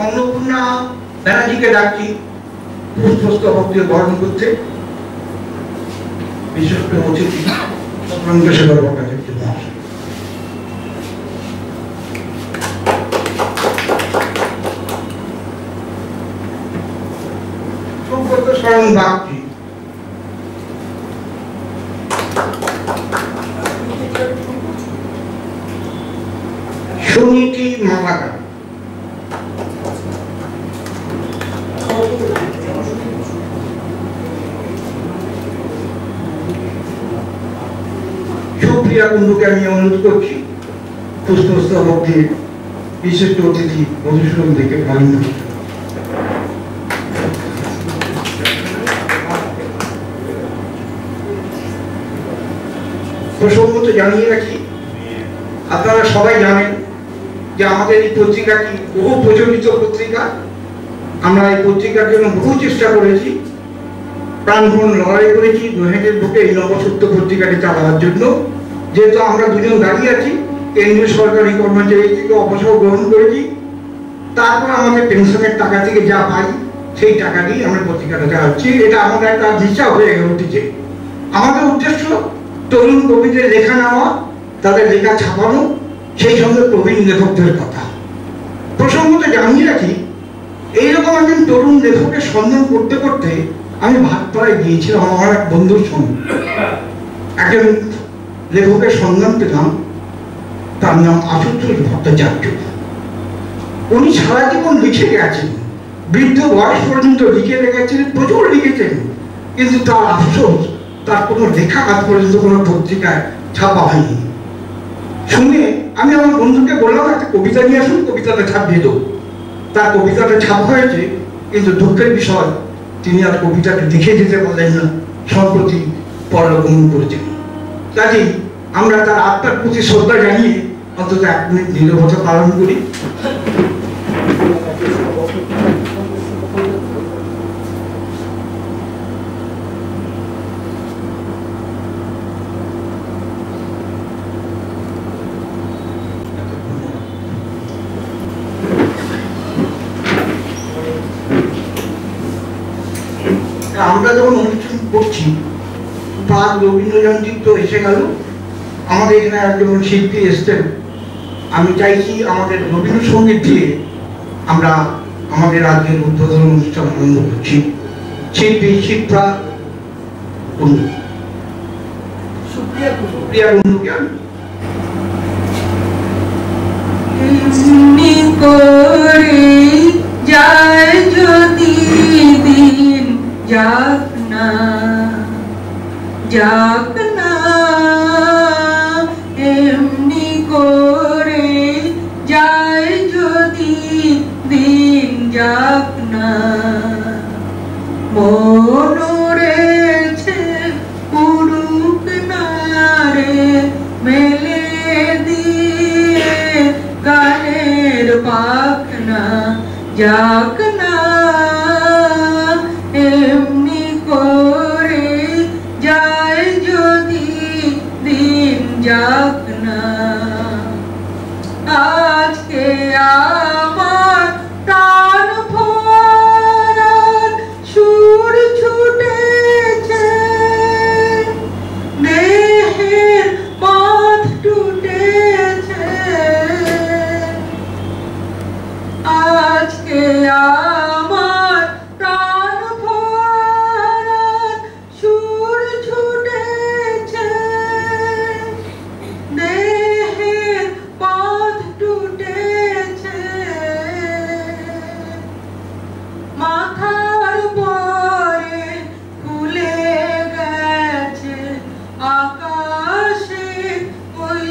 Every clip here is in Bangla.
অন্নপূর্ণা ব্যানার্জিকে ডাকছি পুষ্পস্তবক দিয়ে বরণ করতে। বিশেষ করে অতিথি রঙ্গশেখর ভট্টাচার্য মহাশয়। সুব্রত শরণ বাগচি, সুনীতি মালাকার, সুপ্রিয়া কুণ্ডুকে আমি অনুরোধ করছি পুষ্পস্তবক দিয়ে বিশিষ্ট অতিথি মধুসূদন থেকে বরণ করতে। প্রসঙ্গত জানিয়ে রাখি, আপনারা সবাই জানেন যে আমাদের এই পত্রিকাটি বহু প্রচলিত পত্রিকা। আমরা এই পত্রিকার জন্য বহু চেষ্টা করেছি, প্রাণপণ লড়াই করেছি দোহেটের বুকে এই নবসত্য পত্রিকাটি চালানোর জন্য। যেহেতু আমরা দুজন দাঁড়িয়ে আছি, কেন্দ্রীয় সরকারি কর্মচারী থেকে অবসর গ্রহণ করেছি, তারপর আমাদের পেনশনের টাকা থেকে যা পাই সেই টাকা দিয়ে আমরা পত্রিকাটা চালাচ্ছি। এটা আমাদের একটা দিশা হয়ে উঠেছে। আমাদের উদ্দেশ্য তরুণ কবিদের লেখা নেওয়া, তাদের লেখা ছাপানো, সেই সঙ্গে প্রবীণ লেখকদের কথা। প্রসঙ্গত জানিয়ে রাখি, এইরকম একজন তরুণ লেখকের সন্ধান করতে করতে আমি ভাটপাড়ায় গিয়েছিলাম আমার এক বন্ধুর সঙ্গে। একজন লেখকের সন্ধান পেলাম, তার নাম আশুতোষ ভট্টাচার্য। উনি সারা জীবন লিখে গেছেন, বৃদ্ধ বয়স পর্যন্ত লিখে রেখেছেন, প্রচুর লিখেছেন, কিন্তু তার আফসোস তার কোনো লেখা আজ পর্যন্ত কোনো পত্রিকায় ছাপা হয়নি। শুনে আমি আমার বন্ধুকে বললাম, একটা কবিতা নিয়ে আসুন, কবিতাটা ছাপিয়ে দেবো। তার কবিতাটা ছাপা হয়েছে, কিন্তু দুঃখের বিষয় তিনি আর কবিতাটা লিখে যেতে পারলেন না, সম্প্রতি পরলোকগমন করেছেন। কাজেই আমরা তার আত্মার প্রতি শ্রদ্ধা জানিয়ে অন্তত 1 মিনিট নীরবতা পালন করি। আমরা যখন অনুষ্ঠান করছি, প্রাগ রবীন্দ্র জয়ন্তী তো এসে গেল, আমাদের এখানে একজন শিল্পী এসছেন। আমি চাইছি আমাদের রবীন্দ্রসঙ্গীত দিয়ে আমরা আমাদের আজকের উদ্বোধন অনুষ্ঠান আরম্ভ করছি। শিল্পী শিপ্রা কুণ্ডু, সুপ্রিয়া কুণ্ডুকে যায় যদি দিন যাক না, যাক না, এমনি করে যায় যদি দিন যাক না, মনোরেছে পুরুক না রে মেলে দিয়ে গানের পাখনা, যাক না, এমনি করে যায় যদি দিন যাক না। আজকে আমার প্রাণ ভরার সুর ছুটেছে, দেহের পথ টুটেছে, আজকে আমার প্রাণ ভরার সুর ছুটেছে, দেহের পথ টুটেছে, মাথার পরে খুলে গেছে আকাশে ওই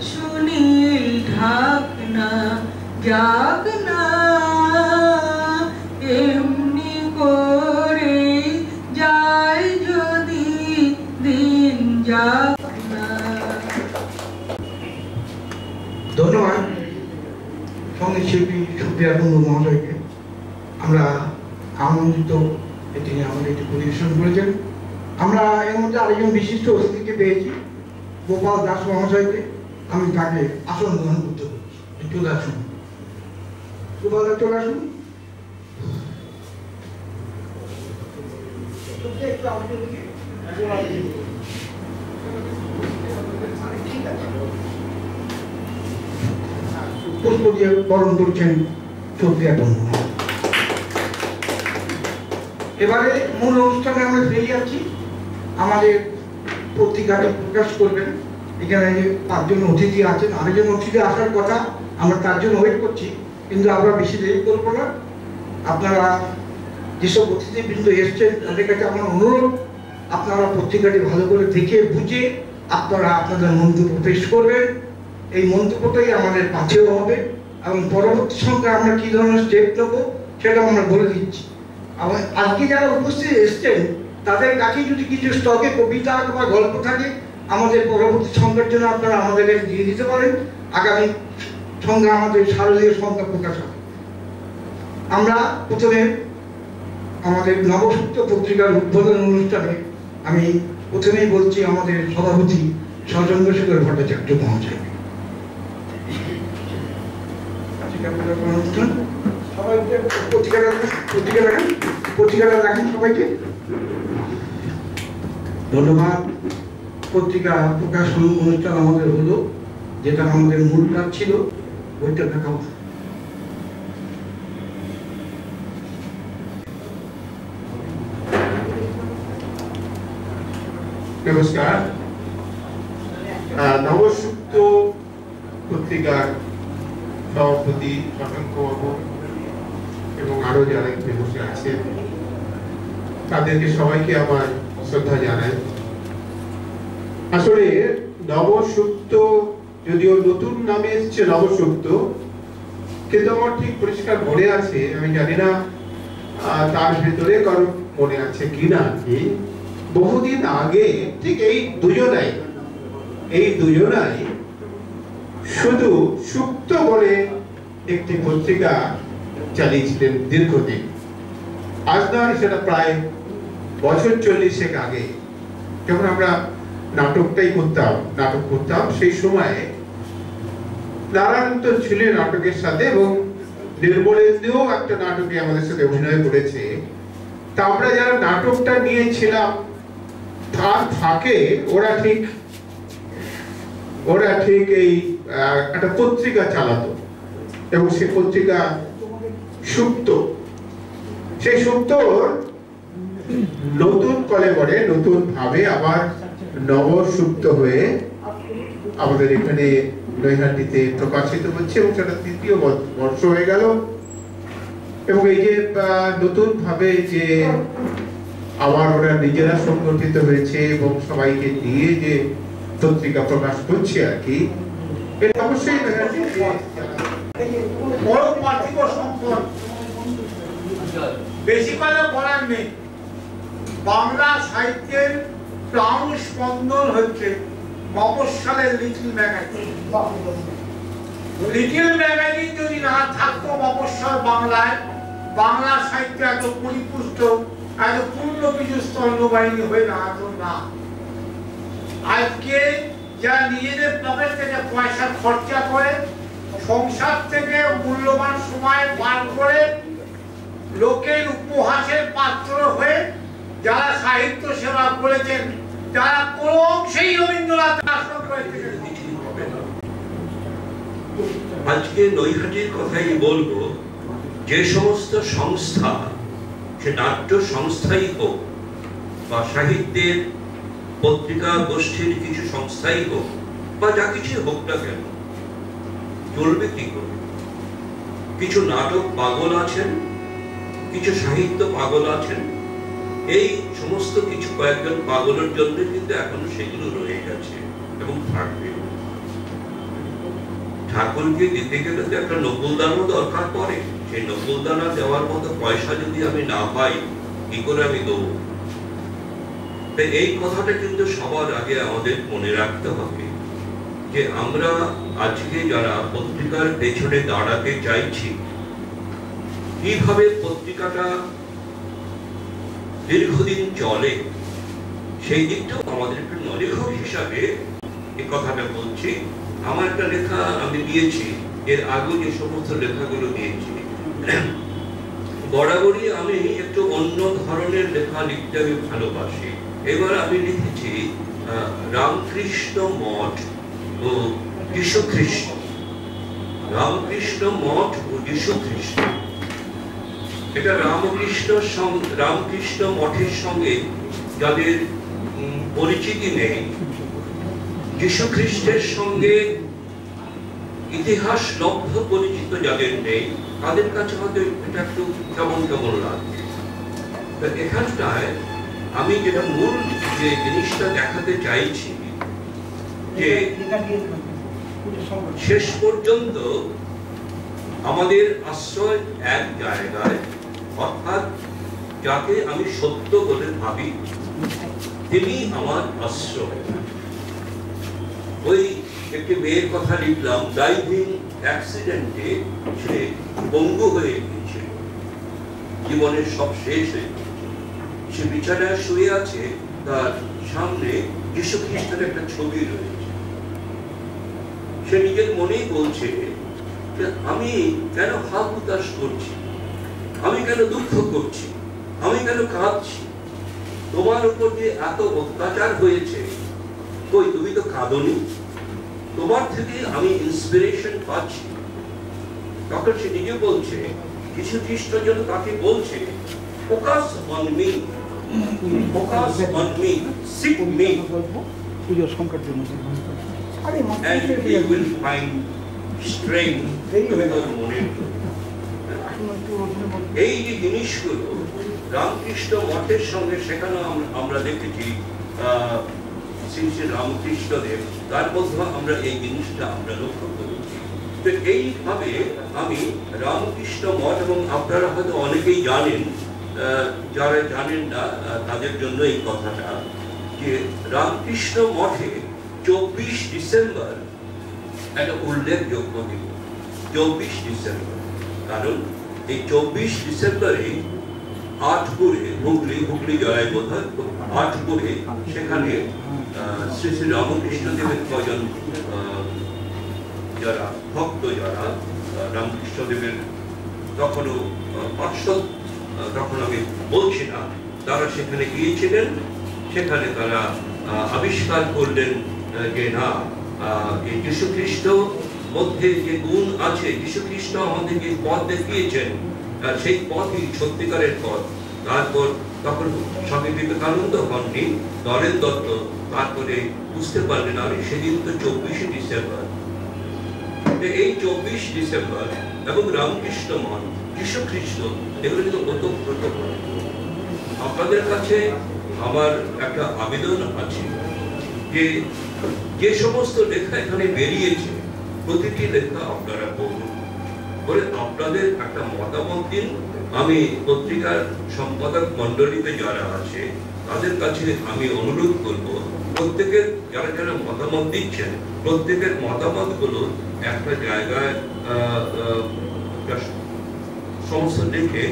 সুনীল ঢাকনা, যাক না, এমনি করে যায় যদি দিন যাক না। ধন্যবাদ সঙ্গীত শিল্পী সুপ্রিয়া কুণ্ডু মহাশয়কে। আমরা আনন্দিত তিনি আমাদের এটি পরিবেশন করেছেন। আমরা এর মধ্যে আরেকজন বিশিষ্ট অতিথিকে পেয়েছি, গোপাল দাস মহাশয়কে। আমি তাকে আসন গ্রহণ করতে বলছি, চলে আসুন গোপাল দাস, চলে আসুন। পুষ্প দিয়ে বরণ করছেন চৌধুরী বন্ধু। এবারে মূল অনুষ্ঠানে আমরা ফিরে যাচ্ছি। আমাদের পত্রিকাটা প্রকাশ করবেন এখানে যে 5 জন অতিথি আছেন, আরেকজন অতিথি আসার কথা, আমরা তার জন্য ওয়েট করছি, কিন্তু আমরা বেশি দেরি করবো না। আপনারা যেসব অতিথিবৃন্দ এসছেন তাদের কাছে আমার অনুরোধ, আপনারা পত্রিকাটি ভালো করে দেখে বুঝে আপনারা আপনাদের মন্তব্য পেশ করবেন। এই মন্তব্যটাই আমাদের কাছেও হবে এবং পরবর্তী সঙ্গে আমরা কী ধরনের স্টেপ নেব সেটা আমরা বলে দিচ্ছি। আজকে যারা উপস্থিত এসছেন তাদের কাছে যদি কিছু স্টকে কবিতা বা গল্প থাকে আমাদের পরবর্তী সংখ্যার জন্য আপনারা আমাদের কাছে দিয়ে দিতে পারেন। আগামী সংখ্যা আমাদের শারদীয় সংখ্যা প্রকাশ হবে। আমরা প্রথমে আমাদের নবসূত্র পত্রিকার উদ্বোধন অনুষ্ঠানে আমি প্রথমেই বলছি আমাদের সভাপতি সচন্দ্রশেখর ভট্টাচার্য মহাশয়। সবাই পত্রিকাটা রাখেন সবাইকে ধন্যবাদ। পত্রিকা প্রকাশন অনুষ্ঠান আমাদের হলো, যেটা আমাদের মূল কাজ ছিল, বইটা দেখাও। নমস্কার। নবসূত্র পত্রিকার সভাপতি শশাঙ্কবাবু এবং আরো যারা এখানে বসে আছেন তাদেরকে সবাইকে আমার শ্রদ্ধা জানাই। আসলে নবসূত্র যদিও নতুন নামে এসছে নবসূত্র, কিন্তু আমার ঠিক পরিষ্কার মনে আছে, আমি জানি না তার ভেতরে কারো মনে আছে কিনা, কি বহুদিন আগে ঠিক এই দুজনাই শুধু সুক্ত বলে একটি পত্রিকা চালিয়েছিলেন দীর্ঘদিন। আজ নয়, সেটা প্রায় বছর 40 আগে, যখন আমরা নাটক করতাম সেই সময়ে নারায়ণ তো ছিলেন নাটকের সাথে এবং নির্মলেন্দুও একটা নাটকে আমাদের সাথে অভিনয় করেছে। তা আমরা যারা নাটকটা নিয়েছিলাম তার ফাঁকে ওরা ঠিক এই একটা পত্রিকা চালাতো এবং সেই পত্রিকা সুপ্ত। সেই সুপ্তর নতুন কলেবরে নতুন ভাবে আবার নবসুপ্ত হয়ে আমাদের এখানে নৈহাটিতে প্রকাশিত হচ্ছে এবং সেটা 3য় বর্ষ হয়ে গেল। এবং এই যে নতুন ভাবে যে আবার ওরা নিজেরা সংগঠিত হয়েছে এবং সবাইকে নিয়ে যে পত্রিকা প্রকাশ করছে আর কি, এটা অবশ্যই বড় পার্থিব সম্পদ, বেশি কথা বলার নেই। বাংলা সাহিত্যের প্রাণ স্পন্দন হচ্ছে মফস্বলের লিটল ম্যাগাজিন। লিটল ম্যাগাজিন যদি না থাকতো মফস্বল বাংলায়, বাংলা সাহিত্য এত পরিপুষ্ট, এত পূর্ণ কিছু স্তন্যবাহিনী হয়ে দাঁড়াতো না। আজকে যারা নিজেদের পকেট থেকে পয়সা খরচা করে, সংসার থেকে মূল্যবান সময় বার করে লোকের উপহাসের পাত্র হয়ে যারা সাহিত্য সেবা করেছেন, যারা কোনো অংশেই রবীন্দ্রনাথ আশ্রম করেছেন। আজকে নৈহাটির কথাই বলবো, যে সমস্ত সংস্থা, সে নাট্য সংস্থাই হোক বা সাহিত্যের পত্রিকা গোষ্ঠীর কিছু সংস্থাই হোক বা যা কিছু হোক না কেন, চলবে কি করে? কিছু নাটক পাগল আছেন, কিছু সাহিত্য পাগল আছেন। এই সমস্ত কিছু কয়েকজন পাগলের জন্য কিন্তু এখনো সেগুলো রয়ে গেছে এবং থাকবে। ঠাকুরকে দিতে গেলে তো একটা নকুলদানও দরকার পড়ে। সেই নকুলদানা দেওয়ার মতো পয়সা যদি আমি না পাই, কি করে আমি দেবো? এই কথাটা কিন্তু সবার আগে আমাদের মনে রাখতে হবে যে আমরা আজকে যারা পত্রিকার পেছনে দাঁড়াতে চাইছি, কিভাবে পত্রিকাটা দীর্ঘদিন চলে সেই দিকটাও আমাদের একটু লেখক হিসাবে এই কথাটা বলছি। আমার একটা লেখা আমি দিয়েছি, এর আগে যে সমস্ত লেখাগুলো দিয়েছি, বরাবরই আমি একটু অন্য ধরনের লেখা লিখতে আমি ভালোবাসি। এবার আমি লিখেছি রামকৃষ্ণ মঠ ও যীশু খ্রিস্ট। রামকৃষ্ণ মঠ ও যীশু খ্রিস্ট, এটা রামকৃষ্ণ মঠের সঙ্গে যাদের পরিচিতি নেই, যীশু খ্রিস্টের সঙ্গে ইতিহাস লব্ধ পরিচিত যাদের নেই, তাদের কাছে হয়তো এটা একটু কেমন কেমন লাগছে। এখানটায় আমি যেটা মূল যে জিনিসটা দেখাতে চাইছি যে শেষ পর্যন্ত আমাদের আশ্রয় এক জায়গায়, অর্থাৎ যাকে আমি সত্য বলে ভাবি তিনি আমার আশ্রয়। ওই একটি মেয়ের কথা লিখলাম, ড্রাইভিং অ্যাক্সিডেন্টে সে পঙ্গু হয়ে গিয়েছিল, জীবনের সব শেষ হয়ে গিয়েছিল। সে বিছানায় শুয়ে আছে, তার সামনে যীশু খ্রিস্টের একটা ছবি রয়েছে। সে নিজের মনেই বলছে যে আমি কেন হাত উতাস করছি, আমি কেন দুঃখ করছি, আমি কেন কাঁদছি, তোমার উপর যে এত অত্যাচার হয়েছে, কই তুমি তো কাঁদনি, তোমার থেকে আমি ইন্সপিরেশন পাচ্ছি। তখন সে নিজে বলছে, যীশু খ্রিস্ট যেন তাকে বলছে, focus on me, focus on me, seek me, পূজার সংকট জন্য and he will find strength to your মনের। এই যে জিনিসগুলো রামকৃষ্ণ মঠের সঙ্গে সেখানে আমরা দেখেছি শ্রী শ্রী রামকৃষ্ণদেব, তার মধ্যে আমরা এই জিনিসটা আমরা লক্ষ্য করেছি। তো এইভাবে আমি রামকৃষ্ণ মঠ, এবং আপনারা হয়তো অনেকেই জানেন, যারা জানেন না তাদের জন্য এই কথাটা, যে রামকৃষ্ণ মঠে 24 ডিসেম্বর একটা উল্লেখযোগ্য দিন। 24 ডিসেম্বর, কারণ এই 24 ডিসেম্বরে আটপুরে, হুগলি জেলায় বোধ হয় আটপুরে, সেখানে শ্রী শ্রী রামকৃষ্ণদেবের কজন যারা ভক্ত, যারা রামকৃষ্ণদেবের তখনও পার্শ্বদ, তখন আমি বলছি না, তারা সেখানে গিয়েছিলেন। সেখানে তারা আবিষ্কার করলেন যে না, এই যীশু খ্রিস্ট মধ্যে যে গুণ আছে, যীশু খ্রিস্ট আমাদের যে পথ দেখিয়েছেন, সেই পথই সত্যিকারের পথ। তারপর তখন স্বামী বিবেকানন্দ হননি, নরেন দত্ত, তারপরে বুঝতে পারলেন আমি সেদিন তো 24 ডিসেম্বর। এই 24 ডিসেম্বর এবং রামকৃষ্ণ মঠ, যীশু খ্রিস্ট, এগুলো কিন্তু ওতপ্রোত। আপনাদের কাছে আমার একটা আবেদন আছে যে যে সমস্ত লেখা এখানে বেরিয়েছে, প্রতিটি লেখা আপনারা পড়ুন, বলে আপনাদের একটা মতামত দিন। আমি পত্রিকার সম্পাদক মন্ডলীতে যারা আছে তাদের কাছে আমি অনুরোধ করব, প্রত্যেকের যারা যারা মতামত দিচ্ছেন, প্রত্যেকের মতামতগুলো একটা জায়গায় সমস্ত লিখে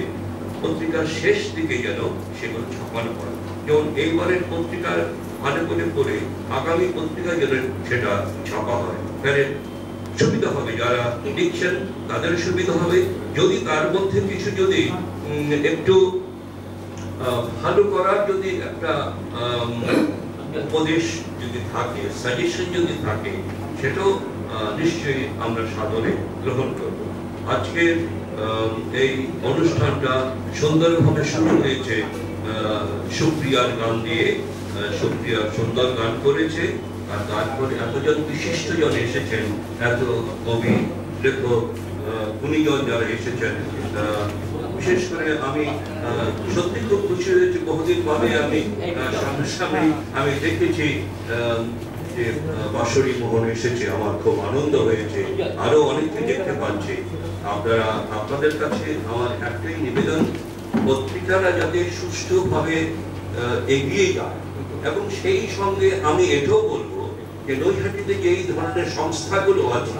পত্রিকার শেষ দিকে যেন সেগুলো ছাপানো হয়। যেমন এইবারের পত্রিকার ভালো করে পড়ে আগামী পত্রিকায় যেন সেটা ছাপা হয়, তাহলে সুবিধা হবে, যারা লিখছেন তাদের সুবিধা হবে। যদি তার মধ্যে কিছু যদি একটু ভালো করার যদি একটা উপদেশ যদি থাকে, সাজেশন যদি থাকে, সেটাও নিশ্চয়ই আমরা সাদরে গ্রহণ করব। আজকের এই অনুষ্ঠানটা সুন্দরভাবে শুরু হয়েছে সুপ্রিয়ার গান দিয়ে। সুপ্রিয়া সুন্দর গান করেছে, আর তারপরে এতজন বিশিষ্টজন এসেছেন, এত কবি, লেখক, গুণীজন যারা এসেছেন। বিশেষ করে আমি সত্যি খুব খুশি হয়েছি, বহুদিন পরে আমি সামনাসামনি আমি দেখেছি যে বাঁশরী মোহন এসেছে, আমার খুব আনন্দ হয়েছে। আরো অনেককে দেখতে পাচ্ছি। আপনাদের কাছে আমার একটাই নিবেদন, পত্রিকারা যাতে সুষ্ঠুভাবে এগিয়ে যায়, এবং সেই সঙ্গে আমি এটাও বলবো যে নৈহাটিতে যে এই ধরনের সংস্থাগুলো আছে,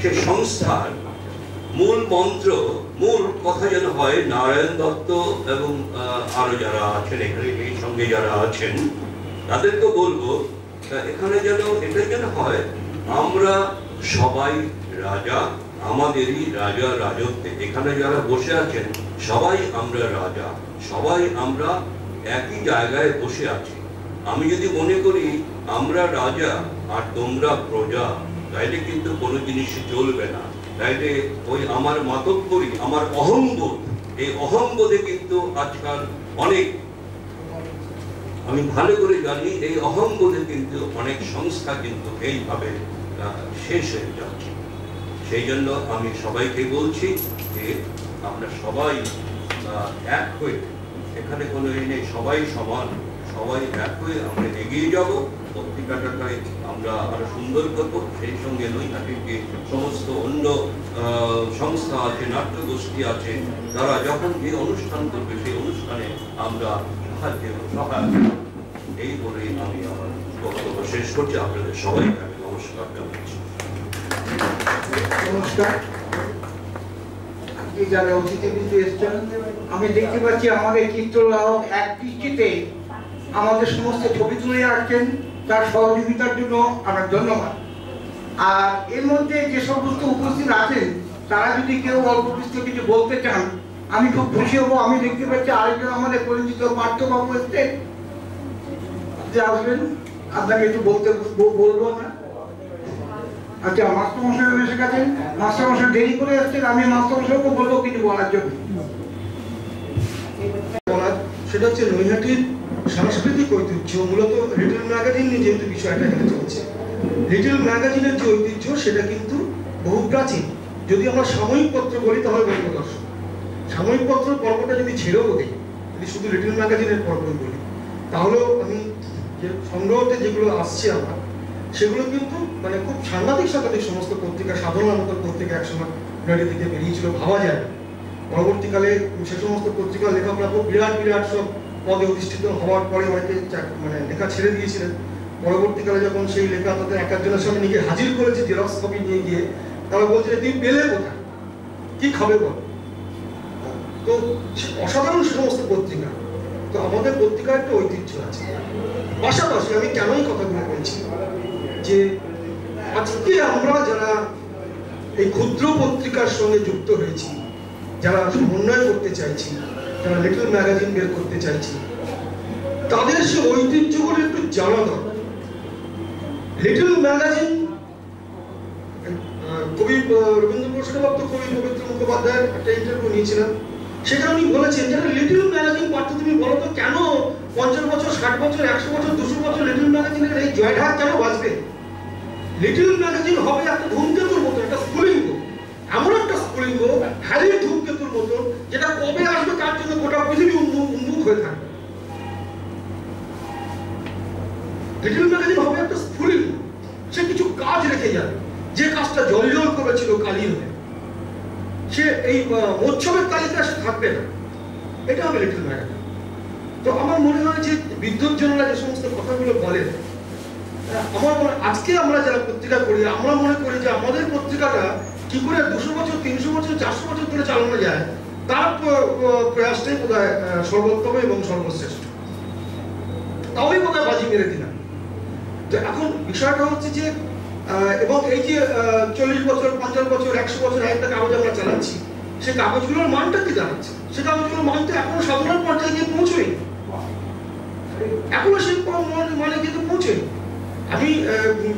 সে সংস্থার মূল মন্ত্র, মূল কথা যেন হয় নারায়ণ দত্ত এবং আরো যারা আছেন এখানে, এই সঙ্গে যারা আছেন তাদেরকে বলবো, এখানে যেন এটাই যেন হয়, আমরা সবাই রাজা, আমাদেরই রাজা রাজত্বে। এখানে যারা বসে আছেন সবাই আমরা রাজা, সবাই আমরা একই জায়গায় বসে আছি। আমি যদি মনে করি আমরা রাজা আর তোমরা প্রজা, তাইলে কিন্তু কোনো জিনিসই চলবে না। তাইলে ওই আমার মাতব্বরি, আমার অহংবোধ, এই অহংবোধে কিন্তু আজকাল অনেক, আমি ভালো করে জানি এই অহংবোধে কিন্তু অনেক সংস্থা কিন্তু এইভাবে শেষ হয়ে যাচ্ছে। সেই জন্য আমি সবাইকে বলছি যে আমরা সবাই এক হয়ে, এখানে কোনো নেই, সবাই সমান, সবাই এক হয়ে আমরা এগিয়ে যাব, পত্রিকাটাকে আমরা আরো সুন্দর করবো। সেই সঙ্গে নৈহাটির যে সমস্ত অন্য সংস্থা আছে, নাট্যগোষ্ঠী আছে, তারা যখন যে অনুষ্ঠান করবে সেই অনুষ্ঠানে আমরা সহায়ক। এই বলেই আমি আমার বক্তব্য শেষ করছি। আপনাদের সবাইকে আমি নমস্কার জানাচ্ছি। নমস্কার। যারা অতিথিবৃন্দ এসছেন, আমি দেখতে পাচ্ছি আমাদের চিত্রগ্রাহক এক দৃষ্টিতে আমাদের সমস্ত ছবি তুলে রাখছেন, তার সহযোগিতার জন্য আমার ধন্যবাদ। আর এর মধ্যে যে সমস্ত উপস্থিত আছেন তারা যদি কেউ অল্প বিস্তর কিছু বলতে চান আমি খুব খুশি হবো। আমি দেখতে পাচ্ছি আরেকজন আমাদের পরিচিত পার্থবাবু এসছেন, যে আসবেন, আপনাকে একটু বলবো না। আচ্ছা, মাস্টারমশাই এসে গেছেন, মাস্টারমশাই দেরি করে আসছেন, আমি মাস্টারমশাইকে বলবো কিছু বলার জন্য। সেটা হচ্ছে নৈহাটির সাংস্কৃতিক ঐতিহ্য, মূলত লিটল ম্যাগাজিন নিয়ে যেহেতু বিষয়টা এখানে চলছে, লিটল ম্যাগাজিনের যে ঐতিহ্য সেটা কিন্তু বহু প্রাচীন। যদি আমরা সাময়িক পত্র বলি তাহলে বলবো দর্শক, সাময়িক পত্র পর্বটা যদি ছেড়েও দিই, যদি শুধু লিটল ম্যাগাজিনের পর্বই বলি, তাহলেও আমি যে সংগ্রহতে যেগুলো আসছে আমার, সেগুলো কিন্তু মানে খুব সাংঘাতিক সমস্ত পত্রিকা, সাধারণ মতো পত্রিকা একসময় নৈহাটি থেকে বেরিয়েছিল, ভাবা যায় না। পরবর্তীকালে সে সমস্ত পত্রিকার লেখকরা খুব বিরাট বিরাট সব পদে অধিষ্ঠিত হওয়ার পরে অনেকে মানে লেখা ছেড়ে দিয়েছিলেন। পরবর্তীকালে যখন সেই লেখা তাদের এক একজনের সামনে নিজে হাজির করেছে জেরক্স কপি নিয়ে গিয়ে, তারা বলছে যে তুমি পেলে কোথায়, কি খাবে বল। তো অসাধারণ সমস্ত পত্রিকা। তো আমাদের পত্রিকার একটা ঐতিহ্য আছে। পাশাপাশি আমি কেনই কথাগুলো বলছি, যে আজকে আমরা যারা এই ক্ষুদ্র পত্রিকার সঙ্গে যুক্ত হয়েছি, যারা সমন্বয় করতে চাইছি, যারা লিটল ম্যাগাজিন বের করতে চাইছি, তাদের সে ঐতিহ্যগুলো একটু জানা দরকার। লিটল ম্যাগাজিন, কবি রবীন্দ্র পুরস্কারপ্রাপ্ত কবি পবিত্র মুখোপাধ্যায়ের একটা ইন্টারভিউ নিয়েছিলাম, সেখানে উনি বলেছেন যারা লিটল ম্যাগাজিন পাঠ্য, তুমি বলো তো কেন 50 বছর, 60 বছর, 100 বছর, 200 বছর লিটল ম্যাগাজিনের এই জয়ঢাক কেন বাজবে? লিটল ম্যাগাজিন হবে একটা ধূমকেতুর মতো, একটা স্ফুলিঙ্গ, এমন একটা স্ফুলিঙ্গ, হ্যারির ধূমকেতুর মতো, যেটা কবে আসবে তার জন্য গোটা পৃথিবী উন্মুখ হয়ে থাকবে। লিটল ম্যাগাজিন হবে একটা স্ফুলিঙ্গ, সে কিছু কাজ রেখে যাবে, যে কাজটা জলজল করেছিল কালি হয়ে, সে এই উৎসবের তালিকা সে থাকবে না। এটা হবে লিটল ম্যাগাজিন। তো আমার মনে হয় যে বিদ্যুৎজনরা যে সমস্ত কথাগুলো বলেন, আমার মনে আজকে আমরা যারা পত্রিকা করি, আমরা মনে করি যে আমাদের পত্রিকাটা কি করে 200 বছর, 300 বছর, 400 বছর ধরে চালানো যায়, তার প্রয়াসটাই বোধহয় সর্বোত্তম এবং সর্বশ্রেষ্ঠ। তাহলেই বোধহয় বাজি মেরে দিলাম। তো এখন বিষয়টা হচ্ছে যে, এবং এই যে 40 বছর, 50 বছর, 100 বছর একটা কাগজ আমরা চালাচ্ছি, সেই কাগজগুলোর মানটা কি দাঁড়াচ্ছে? সে কাগজগুলোর মান তো এখনো সাধারণ পর্যায়ে গিয়ে পৌঁছয়নি, এখনো সেই মানে কিন্তু পৌঁছয়নি। আমি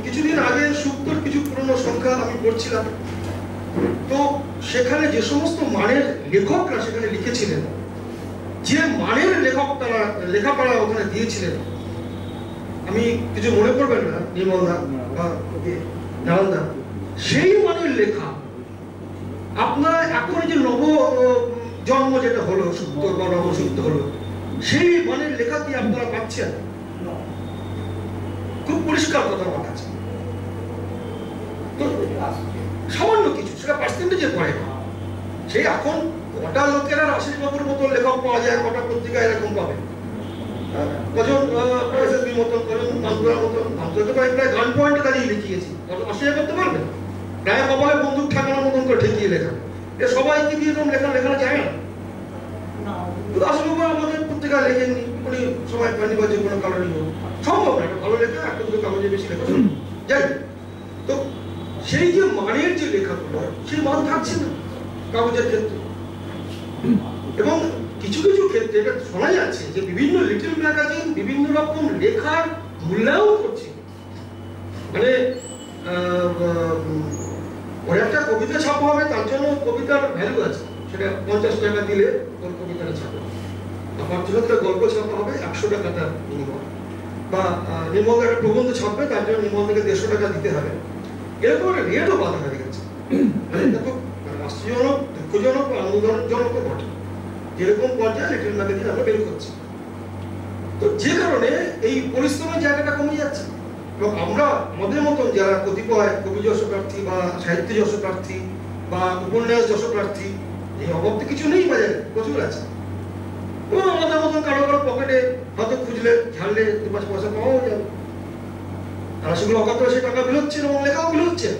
কিছুদিন আগে সুক্তর কিছু পুরনো সংখ্যা আমি পড়ছিলাম, তো সেখানে যে সমস্ত মানের লেখকরা সেখানে লিখেছিলেন, যে মানের লেখক তারা লেখাপড়া ওখানে দিয়েছিলেন, আমি কিছু মনে করবেন না নির্মলদা বা নারায়ণদা, সেই মানের লেখা আপনারা এখন যে নব জন্ম যেটা হলো, সুক্ত বা নবসুক্ত হলো, সেই মানের লেখা কি আপনারা পাচ্ছেন? খুব পরিষ্কার কথা আমার কাছে। সামান্য কিছু, সেটা পার্সেন্টেজে পড়ে না। সেই এখন কটা লোকেরা আশিস বাবুর মতো লেখক পাওয়া যায়, কটা পত্রিকা এরকম পাবে, কজন এসএসবি মতন, কজন মান্তুরার মতন। মান্তুরা তো প্রায় গান পয়েন্টে দাঁড়িয়ে লিখিয়েছি, কত অস্বীকার করতে পারবেন? প্রায় কপালে বন্দুক ঠেকানোর মতন করে ঠেকিয়ে লেখা। এ সবাইকে দিয়ে এরকম লেখানো যায় না। আসলে আমাদের পত্রিকা লেখেননি, উনি সময় পাননি বা যে কোনো কারণে সম্ভব না, একটা ভালো লেখা একটা দুটো কাগজে বেশি লেখা যাই। তো সেই যে মানের যে লেখাগুলো, সেই মান থাকছে না কাগজের ক্ষেত্রে। এবং কিছু কিছু ক্ষেত্রে এটা শোনা যাচ্ছে যে বিভিন্ন লিটল ম্যাগাজিন বিভিন্ন রকম লেখার মূল্যায়ন করছে। মানে ওর একটা কবিতা ছাপা হবে, তার জন্য কবিতার ভ্যালু আছে, সেটা 50 টাকা দিলে ওর কবিতাটা ছাপা। আমার জন্য গল্প ছাপা হবে 100 টাকা তার মিনিমাম, বা নির্মল একটা প্রবন্ধ ছাপবে, তার জন্য নির্মল থেকে 150 টাকা দিতে হবে। এরকম একটা রেটও বাধা হয়ে গেছে। মানে এটা তো আশ্চর্যজনক, দুঃখজনক বা আনন্দজনকও বটে, যেরকম পর্যায়ে লিটল ম্যাগাজিন আমরা বের করছি। তো যে কারণে এই পরিশ্রমের জায়গাটা কমে যাচ্ছে। এবং আমরা আমাদের মতন যারা কতিপয় কবি যশ প্রার্থী বা সাহিত্য যশ প্রার্থী বা উপন্যাস যশ প্রার্থী, এই অভাব তো কিছু নেই বাজারে, প্রচুর আছে। এবং আমাদের মতন কারো কারো পকেটে হয়তো খুঁজলে ঝাড়লে 2-5 পয়সা পাওয়াও যাবে। তারা সেগুলো অকাতরে সে টাকা বেরোচ্ছে এবং লেখাও বেরোচ্ছে,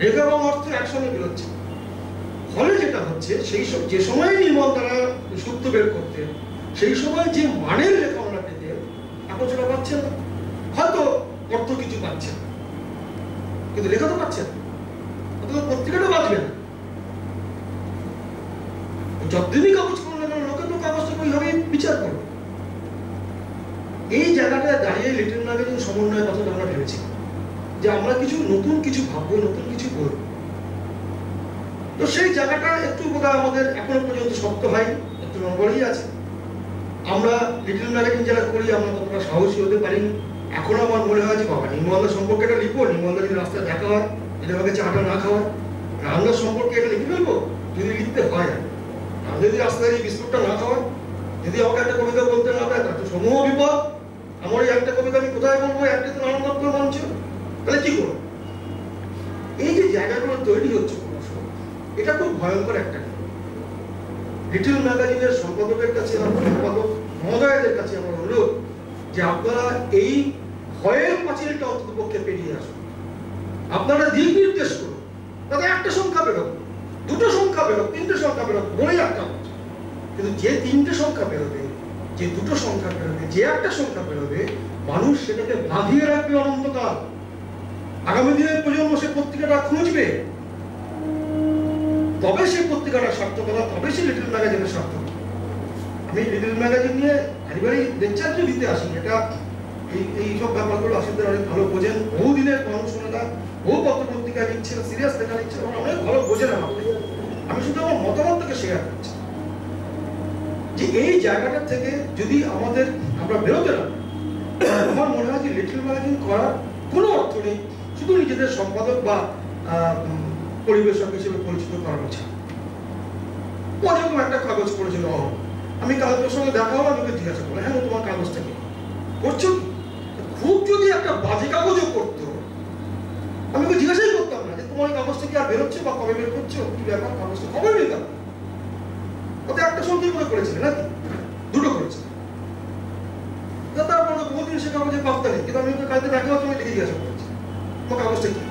লেখা এবং অর্থ একসঙ্গে বেরোচ্ছে। ফলে যেটা হচ্ছে, সেই সব যে সময় নির্মল তারা সূত্র বের করতেন, সেই সময় যে মানের লেখা আমরা পেতেন, এখন সেটা পাচ্ছেন না। হয়তো অর্থ কিছু পাচ্ছেন, কিন্তু লেখা তো পাচ্ছেন, অথচ পত্রিকাটা বাঁচবে না। যতদিনই কাগজ করুন না কেন, লোকে তো কাগজটা ওইভাবেই বিচার করবে। এই জায়গাটায় দাঁড়িয়ে লিটল ম্যাগাজিন সমন্বয়ের কথা আমরা ভেবেছি যে আমরা কিছু নতুন কিছু ভাববো, নতুন কিছু করবো। তো সেই জায়গাটা একটু বোধহয় আমাদের এখনো পর্যন্ত শক্ত হয়নি, একটু নম্বরেই আছে। আমরা লিটল ম্যাগাজিন যারা করি, আমরা ততটা সাহসী হতে পারিনি। এখনো আমার মনে হয় যে বাবা নির্মলদার সম্পর্কে এটা লিখবো, নির্মলদা যদি রাস্তায় দেখা হয়, যদি আমাকে চাটা না খাওয়ায়, রান্নার সম্পর্কে এটা লিখে ফেলবো যদি লিখতে হয়। আর যদি রাস্তায় এই বিস্কুটটা না খাওয়ায়, যদি আমাকে একটা কবিতা বলতে না পারে, তার তো সমূহ বিপদ। আমার এই একটা কবিতা আমি কোথায় বলবো, একটা তো নানান মঞ্চ, তাহলে কি করবো? এই যে জায়গাগুলো তৈরি হচ্ছে, এটা খুব ভয়ঙ্কর একটা। লিটল ম্যাগাজিনের সম্পাদকের কাছে, সম্পাদক মহোদয়দের কাছে আমার অনুরোধ যে আপনারা এই ভয়ের পাঁচিলটা অন্তত পক্ষে পেরিয়ে আসুন। আপনারা দিক নির্দেশ করুন, তাতে একটা সংখ্যা বেরোক, 2টো সংখ্যা বেরোক, 3টে সংখ্যা বেরোক, বলেই একটা হচ্ছে। কিন্তু যে 3টে সংখ্যা বেরোবে, যে 2টো সংখ্যা বেরোবে, যে একটা সংখ্যা বেরোবে, মানুষ সেটাকে বাঁধিয়ে রাখবে অনন্তকাল। আগামী দিনের প্রজন্ম সে পত্রিকাটা খুঁজবে, তবে সেই পত্রিকাটার সার্থকতা, তবে সে লিটল ম্যাগাজিনের সার্থকতা। আমি লিটল ম্যাগাজিন নিয়ে একেবারেই লেকচার দিতে আসি, এটা এই সব ব্যাপারগুলো আসলে অনেক ভালো বোঝেন, বহুদিনের মানুষরা বহু পত্রপত্রিকা লিখছেন, সিরিয়াস লেখা লিখছেন, অনেক ভালো বোঝেন আমাকে। আমি শুধু আমার মতামতটাকে শেয়ার করছি যে এই জায়গাটা থেকে যদি আমরা বেরোতে না, আমার মনে হয় যে লিটল ম্যাগাজিন করার কোনো অর্থ নেই, শুধু নিজেদের সম্পাদক বা পরিবেশক হিসেবে পরিচিত করানো ছাড়া। ওরকম একটা কাগজ করেছিল, আমি কাগজের সঙ্গে দেখা হলো, আমাকে জিজ্ঞাসা করলো, হ্যাঁ তোমার কাগজটা কি করছো? খুব যদি একটা বাজে কাগজও করতো, আমি ওকে জিজ্ঞাসাই করতাম না যে তোমার কাগজটা কি আর বেরোচ্ছে বা কবে বের করছো, কি ব্যাপার, কাগজটা কবে বেরোতাম। ওতে একটা সন্দেহ করে করেছিল নাকি, 2টো করেছিল। তারপর বহুদিন সে কাগজের পাত্তা নেই, কিন্তু আমি ওকে কালকে দেখা হতো, আমি লিখে জিজ্ঞাসা করেছি তোমার কাগজটা কি।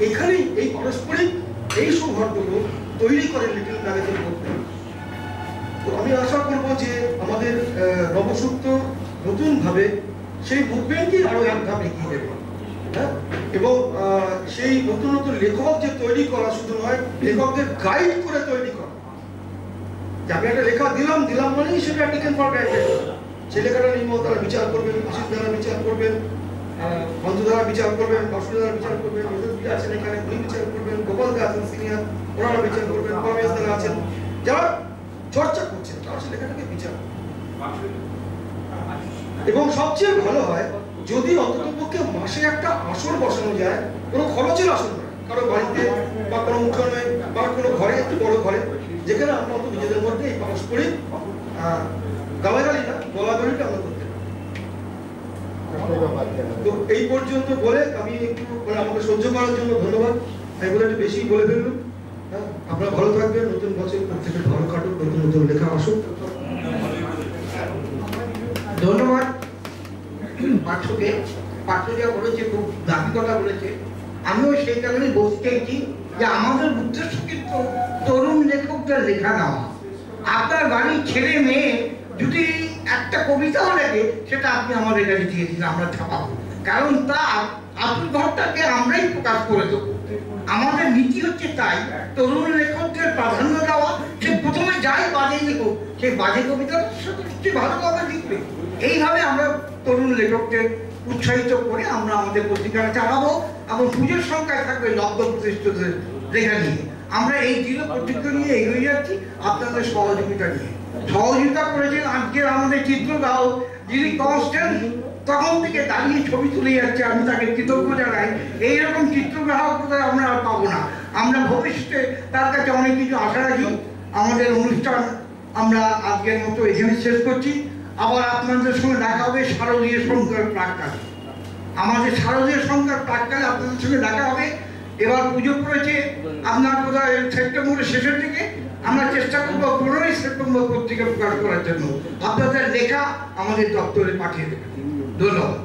এখানেই এই পারস্পরিক এই সৌহার্দ্যগুলো তৈরি করে লিটল ম্যাগাজিন করতে। তো আমি আশা করব যে আমাদের নবসূত্র নতুন ভাবে সেই মুভমেন্টকে আরো এক ধাপ এগিয়ে দেবে। হ্যাঁ, এবং সেই নতুন নতুন লেখক যে তৈরি করা শুধু নয়, লেখকদের গাইড করে তৈরি করা। আমি একটা লেখা দিলাম মানেই সেটা টেকেন ফর গ্রান্টেড। সেই লেখাটা নির্মল দ্বারা বিচার করবেন, আশিস দ্বারা বিচার করবেন, বন্ধু দ্বারা বিচার করবেন, বাসু দ্বারা বিচার করবেন, আছেন এখানে উনি বিচার করবেন, গোপাল দা আছেন সিনিয়র, ওনারা বিচার করবেন, পরমেশ দ্বারা আছেন, যারা চর্চা করছেন তারা সেই লেখাটাকে বিচার। এবং সবচেয়ে ভালো হয় যদি অন্ততপক্ষে মাসে একটা আসর বসানো যায়, কোনো খরচের আসর নয়, কারো বাড়িতে বা কোনো উঠোনে বা কোনো ঘরে, একটু বড় ঘরে, যেখানে আমরা অন্তত নিজেদের মধ্যে এই পারস্পরিক গালাগালি না, গলাগলিটা আমরা করতে পারি। তো এই পর্যন্ত বলে আমি একটু আমাকে সহ্য করার জন্য ধন্যবাদ। আমি বলে একটু বেশি বলে ফেললাম। আপনারা ভালো থাকবেন, নতুন বছর প্রত্যেকের ভালো কাটুক, নতুন নতুন লেখা আসুক। ধন্যবাদ পাঠ্যকে। পাঠ্য যা বলেছে খুব দাবি কথা বলেছে, আমিও সেই কারণে বলতে চাইছি যে আমাদের উদ্দেশ্য কিন্তু তরুণ লেখকদের লেখা নেওয়া। আপনার বাড়ির ছেলে মেয়ে যদি একটা কবিতাও লেখে, সেটা আপনি আমাদের কাছে দিয়ে দিন, আমরা ছাপাবো। কারণ তা আতুর ঘরটাকে আমরাই প্রকাশ করে দেবো। আমাদের নীতি হচ্ছে তাই, তরুণ লেখকদের প্রাধান্য দেওয়া। সে প্রথমে যাই বাজে লিখুক, সে বাজে কবিতার সাথে নিশ্চয়ই ভালোভাবে লিখবে। এইভাবে আমরা তরুণ লেখকদের উৎসাহিত করে আমরা আমাদের পত্রিকাটা চালাবো এবং পুজোর সংখ্যায় থাকবে লব্ধ প্রতিষ্ঠিতদের লেখা নিয়ে। আমরা এই দৃঢ় প্রতিজ্ঞা নিয়ে এগিয়ে যাচ্ছি আপনাদের সহযোগিতা নিয়ে। সহযোগিতা করেছেন আজকের আমাদের চিত্রগ্রাহক, যিনি কনস্ট্যান্ট তখন থেকে দাঁড়িয়ে ছবি তুলে যাচ্ছে, আমি তাকে কৃতজ্ঞ জানাই। এইরকম চিত্রগ্রাহক কোথায় আমরা আর পাবো না। আমরা ভবিষ্যতে তার কাছে অনেক কিছু আশা রাখি। আমাদের অনুষ্ঠান আমরা আজকের মতো এখানে শেষ করছি। আবার আপনাদের সঙ্গে দেখা হবে শারদীয় সংখ্যার প্রাক্কালে। আমাদের শারদীয় সংখ্যার প্রাক্কালে আপনাদের সঙ্গে দেখা হবে। এবার পুজো পড়েছে আপনার কোথায় সেপ্টেম্বরের শেষের দিকে। আমরা চেষ্টা করবো 15ই সেপ্টেম্বর পত্রিকা প্রকাশ করার জন্য। আপনাদের লেখা আমাদের দপ্তরে পাঠিয়ে দেবেন। ধন্যবাদ।